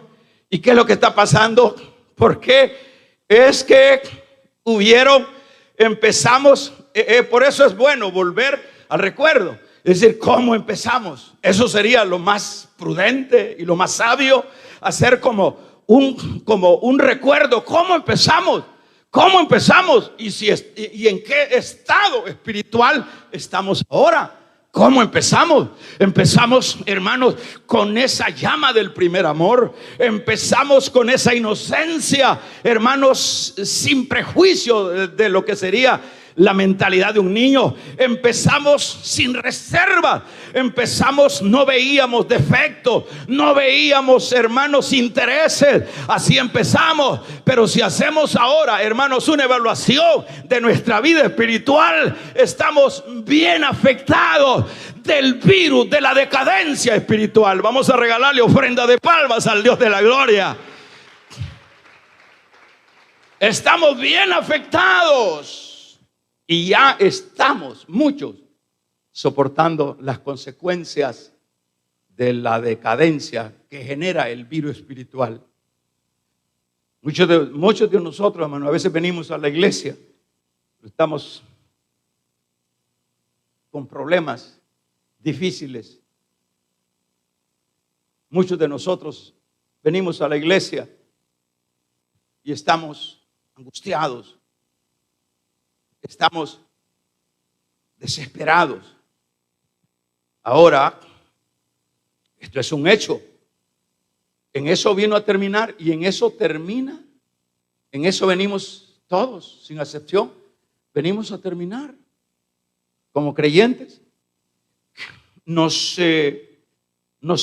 Speaker 1: ¿Y qué es lo que está pasando? ¿Por qué? Es que empezamos, por eso es bueno volver al recuerdo. Es decir, ¿cómo empezamos? Eso sería lo más prudente y lo más sabio, hacer como un recuerdo. ¿Cómo empezamos? ¿Cómo empezamos? ¿Y en qué estado espiritual estamos ahora? ¿Cómo empezamos? Empezamos, hermanos, con esa llama del primer amor. Empezamos con esa inocencia, hermanos, sin prejuicio de lo que sería la mentalidad de un niño. Empezamos sin reserva. Empezamos, no veíamos defectos, no veíamos, hermanos, intereses. Así empezamos. Pero si hacemos ahora, hermanos, una evaluación de nuestra vida espiritual, estamos bien afectados del virus de la decadencia espiritual. Vamos a regalarle ofrenda de palmas al Dios de la gloria. Estamos bien afectados y ya estamos muchos soportando las consecuencias de la decadencia que genera el virus espiritual. Muchos de nosotros, hermano, a veces venimos a la iglesia, estamos con problemas difíciles. Muchos de nosotros venimos a la iglesia y estamos angustiados, estamos desesperados. Ahora, esto es un hecho. En eso vino a terminar y en eso termina. En eso venimos todos, sin excepción. Venimos a terminar como creyentes. Nos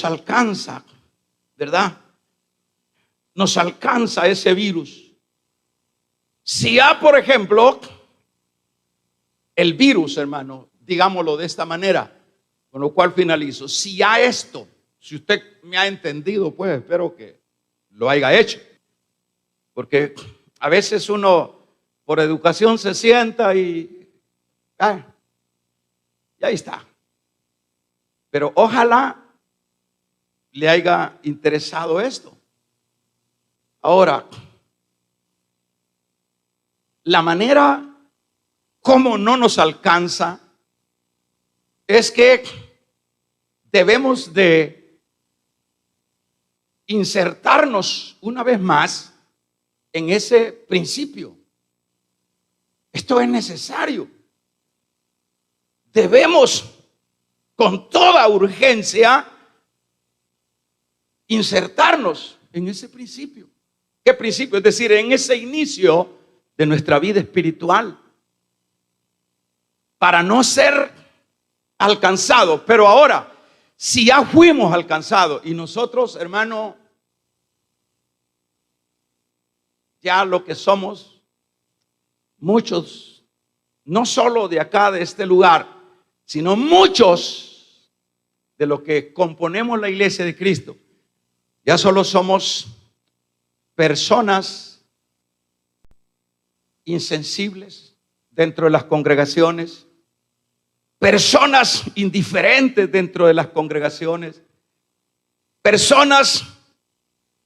Speaker 1: alcanza, ¿verdad? Nos alcanza ese virus. Si ya, por ejemplo, el virus, hermano, digámoslo de esta manera, con lo cual finalizo. Si ya esto, si usted me ha entendido, pues espero que lo haya hecho. Porque a veces uno por educación se sienta y ahí está. Pero ojalá le haya interesado esto. Ahora, la manera como no nos alcanza es que debemos de insertarnos una vez más en ese principio. Esto es necesario. Debemos con toda urgencia insertarnos en ese principio. ¿Qué principio? Es decir, en ese inicio de nuestra vida espiritual, para no ser alcanzados. Pero ahora, si ya fuimos alcanzados y nosotros, hermano, ya lo que somos, muchos, no solo de acá, de este lugar, sino muchos de los que componemos la iglesia de Cristo, ya solo somos personas insensibles dentro de las congregaciones, personas indiferentes dentro de las congregaciones, personas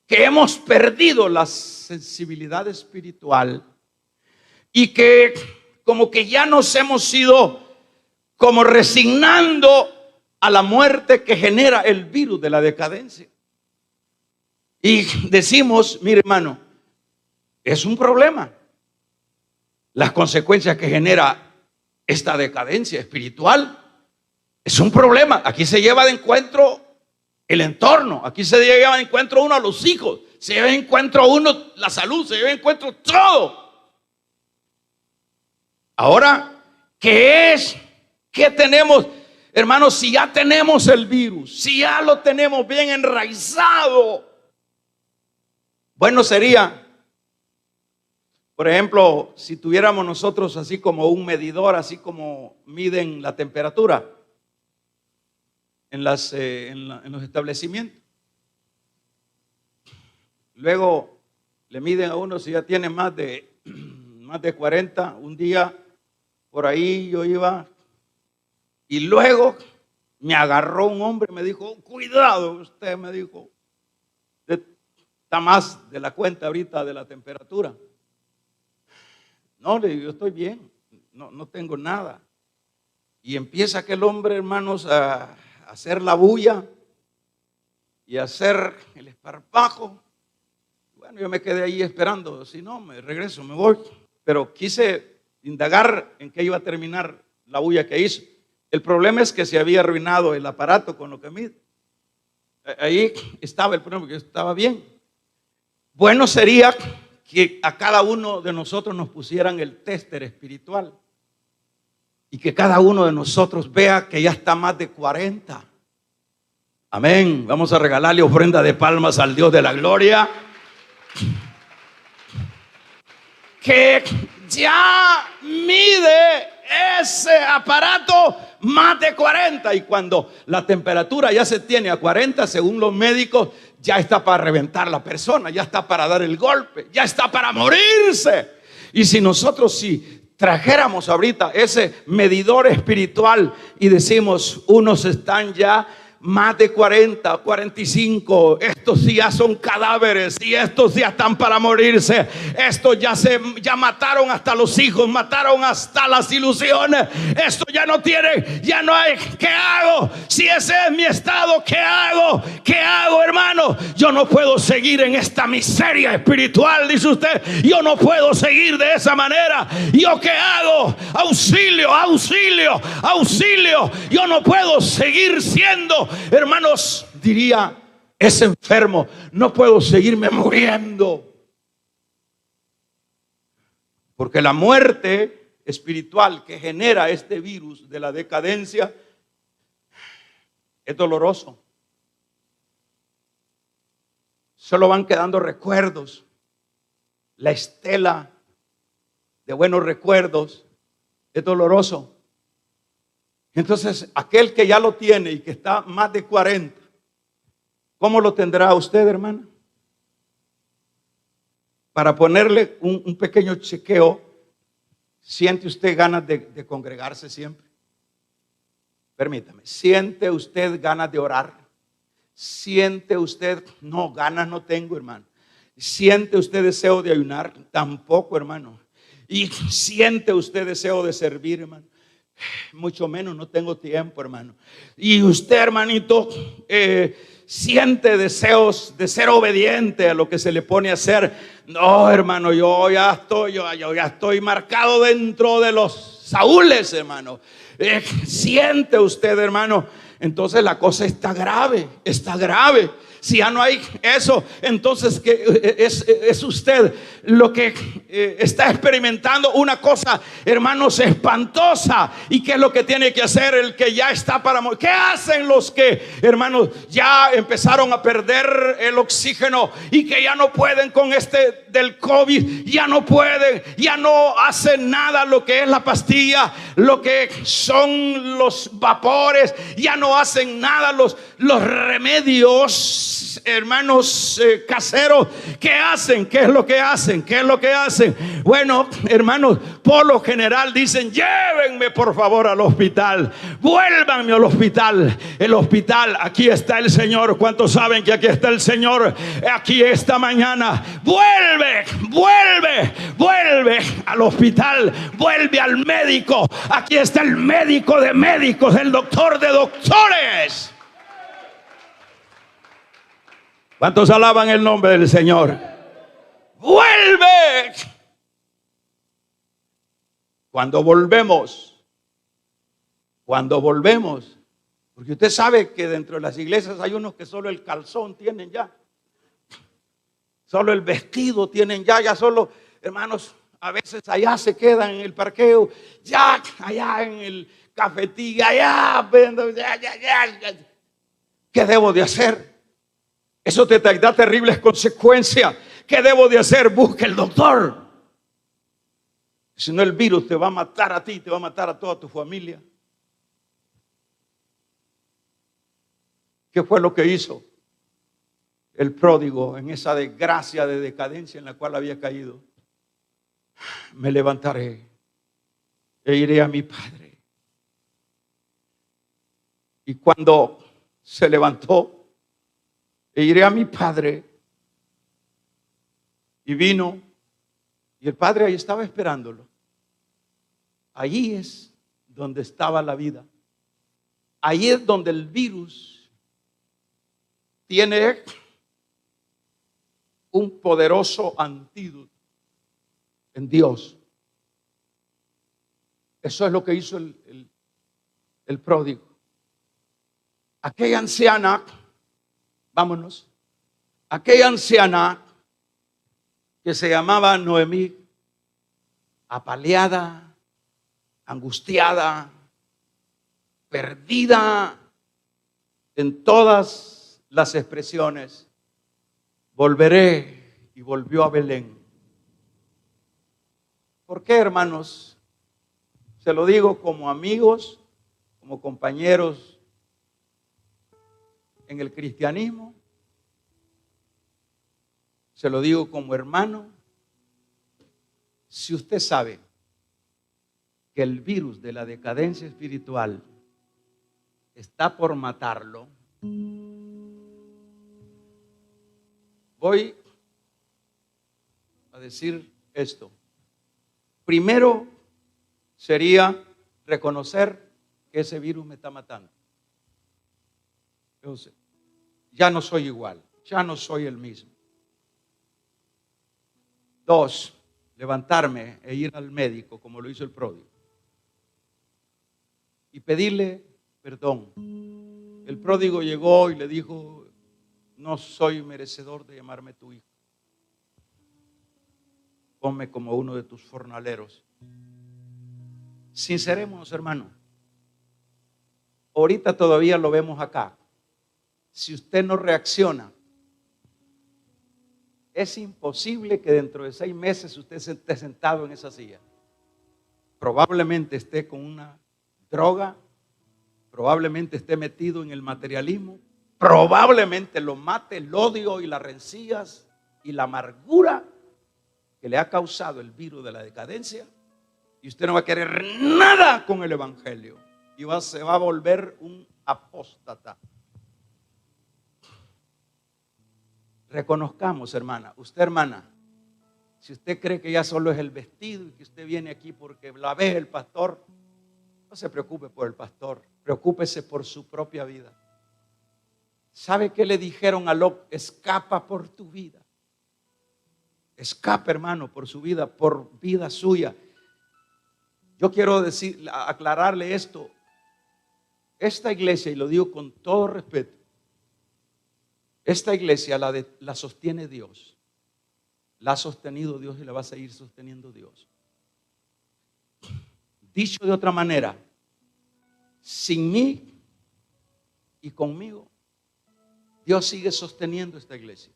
Speaker 1: que hemos perdido la sensibilidad espiritual y que como que ya nos hemos ido como resignando a la muerte que genera el virus de la decadencia. Y decimos, mire hermano, es un problema las consecuencias que genera esta decadencia espiritual. Es un problema. Aquí se lleva de encuentro el entorno, aquí se lleva de encuentro uno a los hijos, se lleva de encuentro uno la salud, se lleva de encuentro todo. Ahora, ¿qué es? ¿Qué tenemos? Hermanos, si ya tenemos el virus, si ya lo tenemos bien enraizado, bueno sería, por ejemplo, si tuviéramos nosotros así como un medidor, así como miden la temperatura en los establecimientos. Luego le miden a uno si ya tiene más de 40. Un día por ahí yo iba y luego me agarró un hombre y me dijo, cuidado, usted me dijo, está más de la cuenta ahorita de la temperatura. No, le digo, yo estoy bien, no tengo nada. Y empieza aquel hombre, hermanos, a hacer la bulla y a hacer el esparpajo. Bueno, yo me quedé ahí esperando, si no, me regreso, me voy. Pero quise indagar en qué iba a terminar la bulla que hizo. El problema es que se había arruinado el aparato con lo que mide. Ahí estaba el problema, que estaba bien. Bueno sería que a cada uno de nosotros nos pusieran el tester espiritual. y que cada uno de nosotros vea que ya está más de 40. Amén. Vamos a regalarle ofrenda de palmas al Dios de la gloria. Que ya mide ese aparato más de 40, y cuando la temperatura ya se tiene a 40, según los médicos, ya está para reventar la persona, ya está para dar el golpe, ya está para morirse. Y si nosotros trajéramos ahorita ese medidor espiritual y decimos, unos están ya más de 40, 45, estos ya son cadáveres y estos ya están para morirse, estos ya mataron hasta los hijos, mataron hasta las ilusiones, esto ya no tiene, ya no hay. ¿Qué hago? Si ese es mi estado, ¿qué hago? ¿Qué hago, hermano? Yo no puedo seguir en esta miseria espiritual, dice usted. Yo no puedo seguir de esa manera. ¿Yo qué hago? Auxilio, auxilio, auxilio. Yo no puedo seguir siendo, hermanos, diría ese enfermo, no puedo seguirme muriendo. Porque la muerte espiritual que genera este virus de la decadencia es doloroso. Solo van quedando recuerdos, la estela de buenos recuerdos es doloroso. Entonces, aquel que ya lo tiene y que está más de 40, ¿cómo lo tendrá usted, hermana? Para ponerle un pequeño chequeo, ¿siente usted ganas de congregarse siempre? Permítame, ¿siente usted ganas de orar? ¿Siente usted, no, ganas no tengo, hermano? ¿Siente usted deseo de ayunar? Tampoco, hermano. ¿Y siente usted deseo de servir, hermano? Mucho menos, no tengo tiempo, hermano. Y usted, hermanito, siente deseos de ser obediente a lo que se le pone a hacer. No, hermano, yo ya estoy marcado dentro de los Saúles, hermano. Siente usted, hermano. Entonces la cosa está grave, está grave. Si ya no hay eso, entonces que es usted lo que está experimentando una cosa, hermanos, espantosa. ¿Y qué es lo que tiene que hacer el que ya está para morir? ¿Qué hacen los que, hermanos, ya empezaron a perder el oxígeno y que ya no pueden con este del COVID? Ya no pueden, ya no hacen nada lo que es la pastilla, lo que son los vapores, ya no hacen nada los remedios, hermanos, caseros. ¿Qué hacen? ¿Qué es lo que hacen? ¿Qué es lo que hacen? Bueno, hermanos, por lo general dicen, llévenme por favor al hospital, vuélvanme al hospital. El hospital, aquí está el Señor. ¿Cuántos saben que aquí está el Señor? Aquí esta mañana, vuelve al hospital, vuelve al médico. Aquí está el médico de médicos, el doctor de doctores. ¿Cuántos alaban el nombre del Señor? Vuelve. Cuando volvemos, porque usted sabe que dentro de las iglesias hay unos que solo el calzón tienen ya, solo el vestido tienen ya solo, hermanos, a veces allá se quedan en el parqueo, ya allá en el cafetín, allá. ¿Qué debo de hacer? Eso te da terribles consecuencias. ¿Qué debo de hacer? Busca el doctor. Si no, el virus te va a matar a ti, te va a matar a toda tu familia. ¿Qué fue lo que hizo el pródigo en esa desgracia de decadencia en la cual había caído? Me levantaré e iré a mi padre. Y cuando se levantó, e iré a mi padre, y vino, y el padre ahí estaba esperándolo. Allí es donde estaba la vida. Ahí es donde el virus tiene un poderoso antídoto en Dios. Eso es lo que hizo el pródigo. Aquella anciana, vámonos, aquella anciana que se llamaba Noemí, apaleada, angustiada, perdida en todas las expresiones. Volveré, y volvió a Belén. ¿Por qué, hermanos? Se lo digo como amigos, como compañeros en el cristianismo. Se lo digo como hermano. Si usted sabe que el virus de la decadencia espiritual está por matarlo, voy a decir esto. Primero sería reconocer que ese virus me está matando. Entonces, ya no soy igual, ya no soy el mismo. 2, levantarme e ir al médico como lo hizo el pródigo y pedirle perdón. El pródigo llegó y le dijo: no soy merecedor de llamarme tu hijo. Ponme como uno de tus jornaleros. Sincerémonos, hermano. Ahorita todavía lo vemos acá. Si usted no reacciona, es imposible que dentro de 6 meses usted esté sentado en esa silla. Probablemente esté con una droga, probablemente esté metido en el materialismo, probablemente lo mate el odio y las rencillas y la amargura que le ha causado el virus de la decadencia, y usted no va a querer nada con el evangelio y se va a volver un apóstata. Reconozcamos, hermana, usted, hermana, si usted cree que ya solo es el vestido y que usted viene aquí porque la ve el pastor, no se preocupe por el pastor, preocúpese por su propia vida. ¿Sabe qué le dijeron a Lot? Escapa por tu vida. Escapa, hermano, por su vida, por vida suya. Yo quiero aclararle esto. Esta iglesia, y lo digo con todo respeto, esta iglesia la sostiene Dios. La ha sostenido Dios y la va a seguir sosteniendo Dios. Dicho de otra manera, sin mí y conmigo, Dios sigue sosteniendo esta iglesia.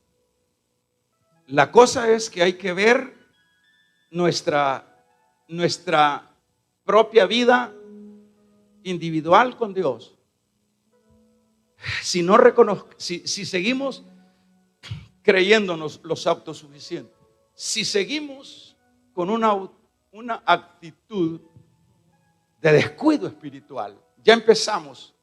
Speaker 1: La cosa es que hay que ver nuestra propia vida individual con Dios. Si seguimos creyéndonos los autosuficientes, si seguimos con una actitud de descuido espiritual, ya empezamos.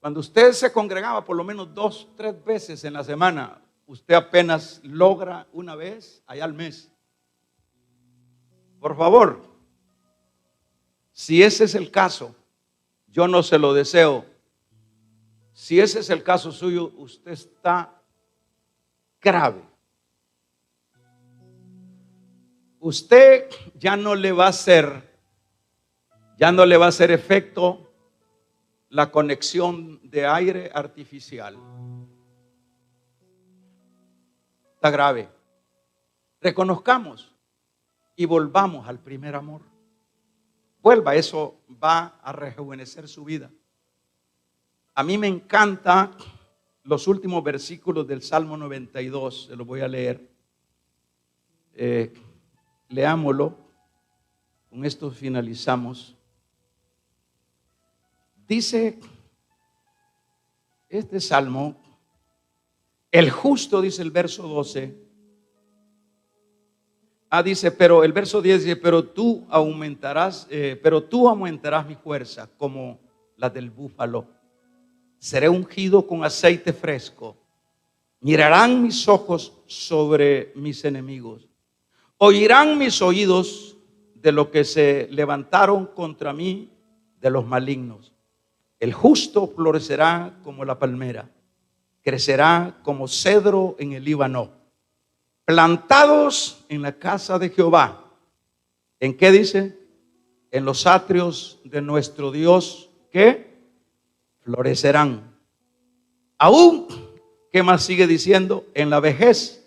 Speaker 1: Cuando usted se congregaba por lo menos 2, 3 veces en la semana, usted apenas logra una vez allá al mes. Por favor, si ese es el caso, yo no se lo deseo. Si ese es el caso suyo, usted está grave. Usted ya no le va a hacer efecto la conexión de aire artificial. Está grave. Reconozcamos y volvamos al primer amor. Vuelva, eso va a rejuvenecer su vida. A mí me encantan los últimos versículos del Salmo 92, se los voy a leer. Leámoslo, con esto finalizamos. Dice este salmo, el justo, dice el verso 12. Dice, pero el verso 10 dice, pero tú aumentarás mi fuerza como la del búfalo. Seré ungido con aceite fresco. Mirarán mis ojos sobre mis enemigos. Oirán mis oídos de lo que se levantaron contra mí de los malignos. El justo florecerá como la palmera, crecerá como cedro en el Líbano, plantados en la casa de Jehová. ¿En qué dice? En los atrios de nuestro Dios, ¿qué? Florecerán. Aún, ¿qué más sigue diciendo? En la vejez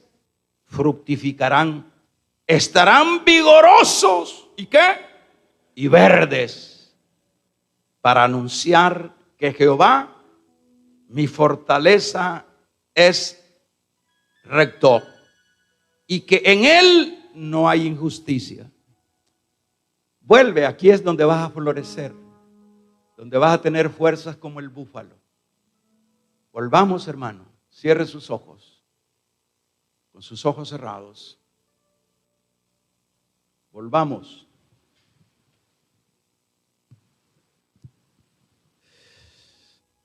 Speaker 1: fructificarán, estarán vigorosos. ¿Y qué? y verdes para anunciar que Jehová, mi fortaleza, es recto y que en él no hay injusticia. Vuelve, aquí es donde vas a florecer, donde vas a tener fuerzas como el búfalo. Volvamos, hermano, cierre sus ojos, con sus ojos cerrados. Volvamos.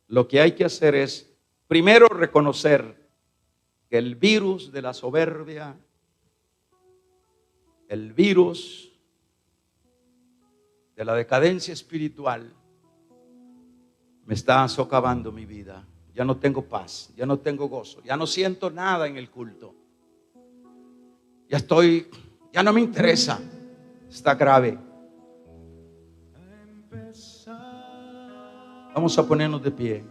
Speaker 1: Lo que hay que hacer es, primero, reconocer que el virus de la soberbia, el virus de la decadencia espiritual, me está socavando mi vida. Ya no tengo paz, ya no tengo gozo, ya no siento nada en el culto. Ya no me interesa. Está grave. Vamos a ponernos de pie.